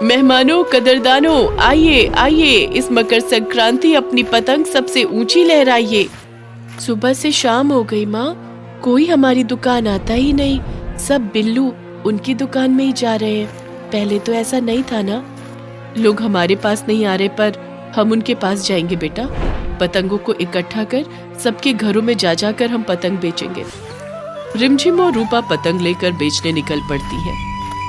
मेहमानों, कदरदानों, आइए आइए, इस मकर संक्रांति अपनी पतंग सबसे ऊंची लहराइए। सुबह से शाम हो गई माँ, कोई हमारी दुकान आता ही नहीं। सब बिल्लू उनकी दुकान में ही जा रहे हैं। पहले तो ऐसा नहीं था ना। लोग हमारे पास नहीं आ रहे, पर हम उनके पास जाएंगे बेटा। पतंगों को इकट्ठा कर सबके घरों में जा जाकर हम पतंग बेचेंगे। रिमझिम और रूपा पतंग लेकर बेचने निकल पड़ती है।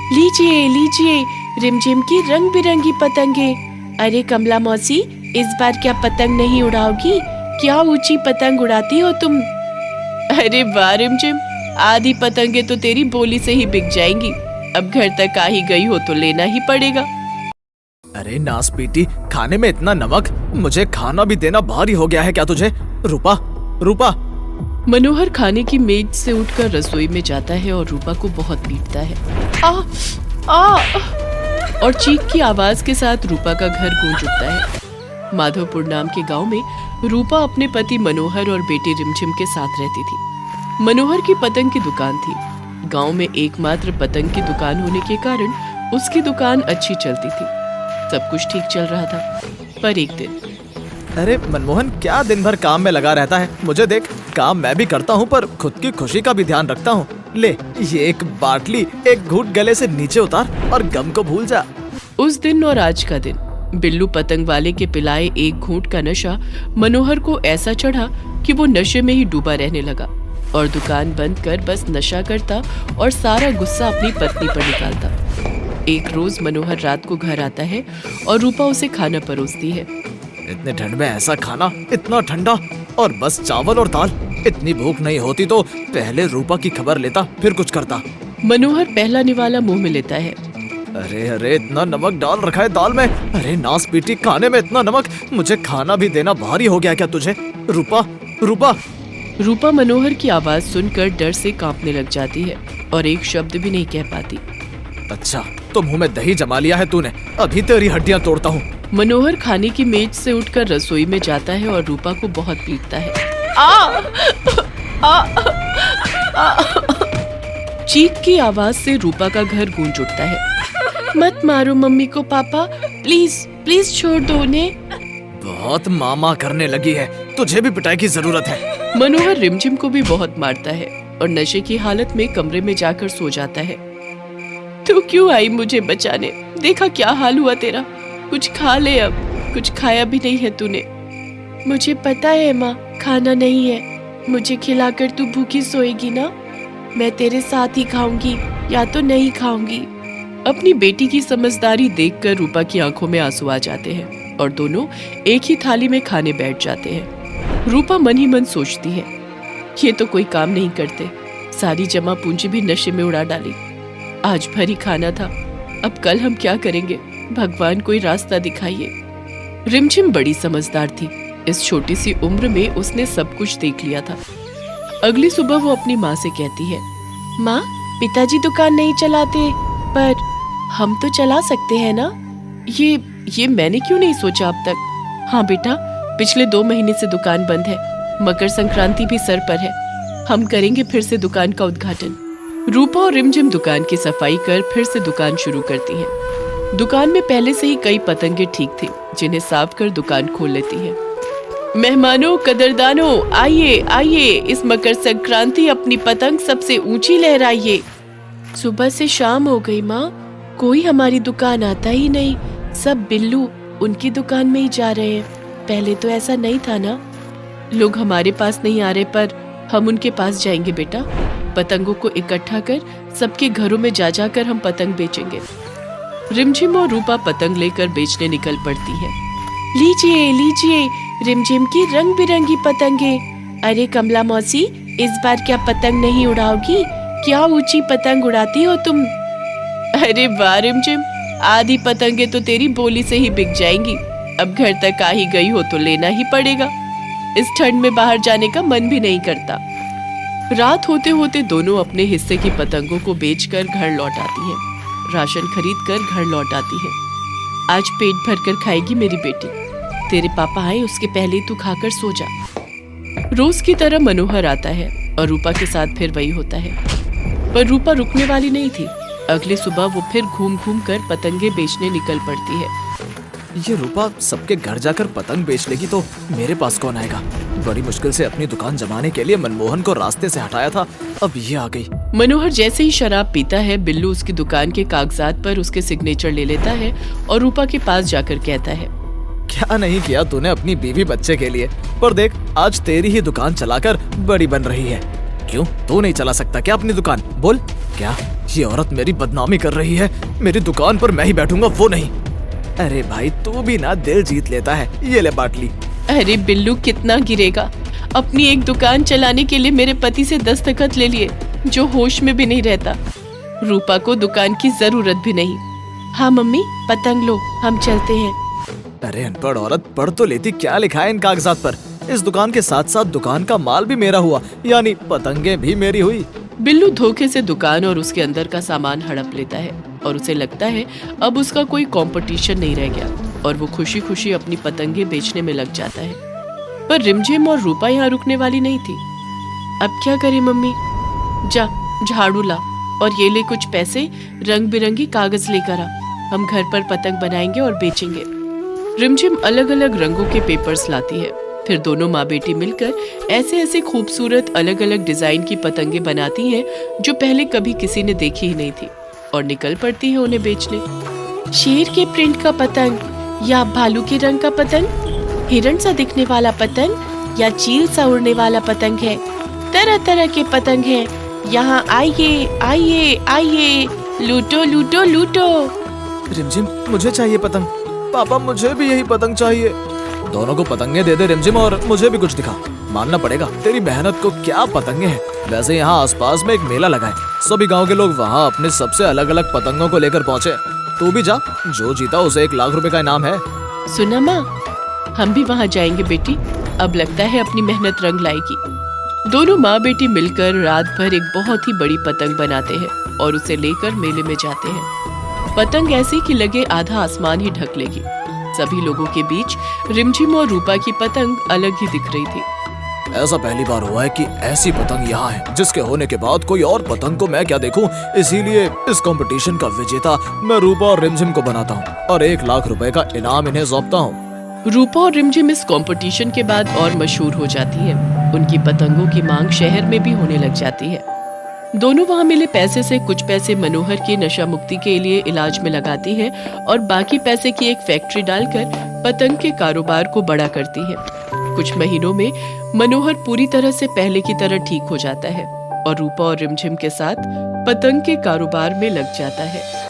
लीजिए लीजिए, रिमझिम की रंग बिरंगी पतंगे। अरे कमला मौसी, इस बार क्या पतंग नहीं उड़ाओगी? क्या ऊंची पतंग उड़ाती हो तुम। अरे वाह रिमझिम, आधी पतंगे तो तेरी बोली से ही बिक जाएंगी। अब घर तक आ ही गई हो तो लेना ही पड़ेगा। अरे नास बेटी, खाने में इतना नमक, मुझे खाना भी देना भारी हो गया है क्या तुझे? रूपा, रूपा। मनोहर खाने की मेज से उठकर रसोई में जाता है और रूपा को बहुत पीटता है। आ, आ, और चीख की आवाज के साथ रूपा का घर गूंज उठता है। माधोपुर नाम के गांव में रूपा अपने पति मनोहर और बेटी रिमझिम के साथ रहती थी। मनोहर की पतंग की दुकान थी। गांव में एकमात्र पतंग की दुकान होने के कारण उसकी दुकान अच्छी चलती थी। सब कुछ ठीक चल रहा था, पर एक दिन। अरे मनमोहन, क्या दिन भर काम में लगा रहता है? मुझे देख, काम मैं भी करता हूँ पर खुद की खुशी का भी ध्यान रखता हूँ। ले, ये एक बाटली, एक घूंट गले से नीचे उतार और गम को भूल जा। उस दिन और आज का दिन, बिल्लू पतंग वाले के पिलाए एक घूंट का नशा मनोहर को ऐसा चढ़ा कि वो नशे में ही डूबा रहने लगा और दुकान बंद कर बस नशा करता और सारा गुस्सा अपनी पत्नी पर निकालता। एक रोज मनोहर रात को घर आता है और रूपा उसे खाना परोसती है। इतने ठंड में ऐसा खाना, इतना ठंडा, और बस चावल और दाल। इतनी भूख नहीं होती तो पहले रूपा की खबर लेता, फिर कुछ करता। मनोहर पहला निवाला मुंह में लेता है। अरे अरे, इतना नमक डाल रखा है दाल में। अरे नास बेटी, खाने में इतना नमक, मुझे खाना भी देना भारी हो गया क्या तुझे? रूपा, रूपा। रूपा मनोहर की आवाज सुनकर डर से कांपने लग जाती है और एक शब्द भी नहीं कह पाती। अच्छा, तो मुंह में दही जमा लिया है तूने? अभी तेरी हड्डियां तोड़ता हूँ। मनोहर खाने की मेज से उठकर रसोई में जाता है और रूपा को बहुत पीटता है। आ, आ, आ, चीख की आवाज से रूपा का घर गूंज उठता है। मत मारो मम्मी को पापा, प्लीज प्लीज छोड़ दो उन्हें। बहुत मामा करने लगी है, तुझे भी पिटाई की जरूरत है। मनोहर रिमझिम को भी बहुत मारता है और नशे की हालत में कमरे में जाकर सो जाता है। तू क्यों आई मुझे बचाने? देखा क्या हाल हुआ तेरा। कुछ खा ले, अब कुछ खाया भी नहीं है तूने। मुझे पता है माँ, खाना नहीं है। मुझे खिलाकर तू भूखी सोएगी ना? मैं तेरे साथ ही खाऊंगी या तो नहीं खाऊंगी। अपनी बेटी की समझदारी देखकर रूपा की आंखों में आंसू आ जाते हैं और दोनों एक ही थाली में खाने बैठ जाते हैं। रूपा मन ही मन सोचती है, ये तो कोई काम नहीं करते, सारी जमा पूंजी भी नशे में उड़ा डाली। आज भर ही खाना था, अब कल हम क्या करेंगे? भगवान कोई रास्ता दिखाइए। रिमझिम बड़ी समझदार थी। इस छोटी सी उम्र में उसने सब कुछ देख लिया था। अगली सुबह वो अपनी माँ से कहती है, माँ, पिताजी दुकान नहीं चलाते, पर हम तो चला सकते हैं ना? ये मैंने क्यों नहीं सोचा अब तक। हाँ बेटा, पिछले 2 महीने से दुकान बंद है। मकर संक्रांति भी सर पर है, हम करेंगे फिर से दुकान का उद्घाटन। रूपा और रिमझिम दुकान की सफाई कर फिर से दुकान शुरू करती हैं। दुकान में पहले से ही कई पतंगे ठीक थी, जिन्हें साफ कर दुकान खोल लेती है। मेहमानों, कदरदानों, आइए आइए, इस मकर संक्रांति अपनी पतंग सबसे ऊंची लहराइए। सुबह से शाम हो गई माँ, कोई हमारी दुकान आता ही नहीं। सब बिल्लू उनकी दुकान में ही जा रहे हैं। पहले तो ऐसा नहीं था ना। लोग हमारे पास नहीं आ रहे, पर हम उनके पास जाएंगे बेटा। पतंगों को इकट्ठा कर सबके घरों में जा जाकर हम पतंग बेचेंगे। रिमझिम और रूपा पतंग लेकर बेचने निकल पड़ती है। लीजिए लीजिए, रिमझिम की रंग बिरंगी पतंगे। अरे कमला मौसी, इस बार क्या पतंग नहीं उड़ाओगी? क्या ऊंची पतंग उड़ाती हो तुम। अरे वाह रिमझिम, आधी पतंगे तो तेरी बोली से ही बिक जाएंगी। अब घर तक आ ही गई हो तो लेना ही पड़ेगा। इस ठंड में बाहर जाने का मन भी नहीं करता। रात होते होते दोनों अपने हिस्से की पतंगों को बेचकर घर लौट आती हैं। राशन खरीद कर घर लौट आती है। आज पेट भर कर खाएगी मेरी बेटी। तेरे पापा आए उसके पहले तू खाकर सो जा। रोज की तरह मनोहर आता है और रूपा के साथ फिर वही होता है, पर रूपा रुकने वाली नहीं थी। अगली सुबह वो फिर घूम घूम कर पतंगे बेचने निकल पड़ती है। ये रूपा सबके घर जाकर पतंग बेच लेगी तो मेरे पास कौन आएगा। बड़ी मुश्किल से अपनी दुकान जमाने के लिए मनमोहन को रास्ते से हटाया था, अब ये आ गई। मनोहर जैसे ही शराब पीता है, बिल्लू उसकी दुकान के कागजात पर उसके सिग्नेचर ले लेता है और रूपा के पास जाकर कहता है, क्या नहीं किया तूने अपनी बीवी बच्चे के लिए, पर देख आज तेरी ही दुकान चलाकर बड़ी बन रही है। क्यों, तू नहीं चला सकता क्या अपनी दुकान? बोल। क्या ये औरत मेरी बदनामी कर रही है? मेरी दुकान पर मैं ही बैठूंगा, वो नहीं। अरे भाई तू भी ना दिल जीत लेता है, ये ले बाटली। अरे बिल्लू कितना गिरेगा, अपनी एक दुकान चलाने के लिए मेरे पति से दस्तखत ले लिए जो होश में भी नहीं रहता। रूपा को दुकान की जरूरत भी नहीं। हाँ मम्मी, पतंग लो, हम चलते हैं। अरे अनपढ़ औरत, पढ़ तो लेती, क्या लिखा है इन कागजात पर? इस दुकान के साथ साथ दुकान का माल भी मेरा हुआ, यानी पतंगे भी मेरी हुई। बिल्लू धोखे से दुकान और उसके अंदर का सामान हड़प लेता है और उसे लगता है अब उसका कोई कंपटीशन नहीं रह गया और वो खुशी खुशी अपनी पतंगे बेचने में लग जाता है। पर रिमझिम और रूपा यहाँ रुकने वाली नहीं थी। अब क्या करे मम्मी? जा झाड़ू ला और ये ले कुछ पैसे, रंग बिरंगी कागज लेकर आ, हम घर पर पतंग बनाएंगे और बेचेंगे। रिमझिम अलग अलग रंगों के पेपर्स लाती है, फिर दोनों माँ बेटी मिलकर ऐसे ऐसे खूबसूरत अलग अलग डिजाइन की पतंगे बनाती हैं जो पहले कभी किसी ने देखी ही नहीं थी और निकल पड़ती है उन्हें बेचने। शेर के प्रिंट का पतंग या भालू के रंग का पतंग, हिरण सा दिखने वाला पतंग या चील सा उड़ने वाला पतंग है, तरह तरह के पतंग हैं। यहाँ आइए आइए आइए, लूटो लूटो लूटो। रिमझिम मुझे चाहिए पतंग। पापा मुझे भी यही पतंग चाहिए। दोनों को पतंगे दे दे रिमझिम, और मुझे भी कुछ दिखा। मानना पड़ेगा तेरी मेहनत को, क्या पतंगे हैं। वैसे यहाँ आसपास में एक मेला लगा है, सभी गांव के लोग वहाँ अपने सबसे अलग अलग पतंगों को लेकर पहुँचे। तू भी जा, जो जीता उसे 1 लाख रुपए का इनाम है। सुना माँ, हम भी वहाँ जाएंगे बेटी, अब लगता है अपनी मेहनत रंग लाएगी। दोनों माँ बेटी मिलकर रात भर एक बहुत ही बड़ी पतंग बनाते हैं और उसे लेकर मेले में जाते हैं। पतंग ऐसी कि लगे आधा आसमान ही ढक लेगी। सभी लोगों के बीच रिमझिम और रूपा की पतंग अलग ही दिख रही थी। ऐसा पहली बार हुआ है कि ऐसी पतंग यहाँ है जिसके होने के बाद कोई और पतंग को मैं क्या देखूं। इसीलिए इस कंपटीशन का विजेता मैं रूपा और रिमझिम को बनाता हूँ और 1 लाख रुपए का इनाम इन्हें सौंपता हूँ। रूपा और रिमझिम इस कंपटीशन के बाद और मशहूर हो जाती है। उनकी पतंगों की मांग शहर में भी होने लग जाती है। दोनों वहाँ मिले पैसे से कुछ पैसे मनोहर की नशा मुक्ति के लिए इलाज में लगाती है और बाकी पैसे की एक फैक्ट्री डालकर पतंग के कारोबार को बड़ा करती है। कुछ महीनों में मनोहर पूरी तरह से पहले की तरह ठीक हो जाता है और रूपा और रिमझिम के साथ पतंग के कारोबार में लग जाता है।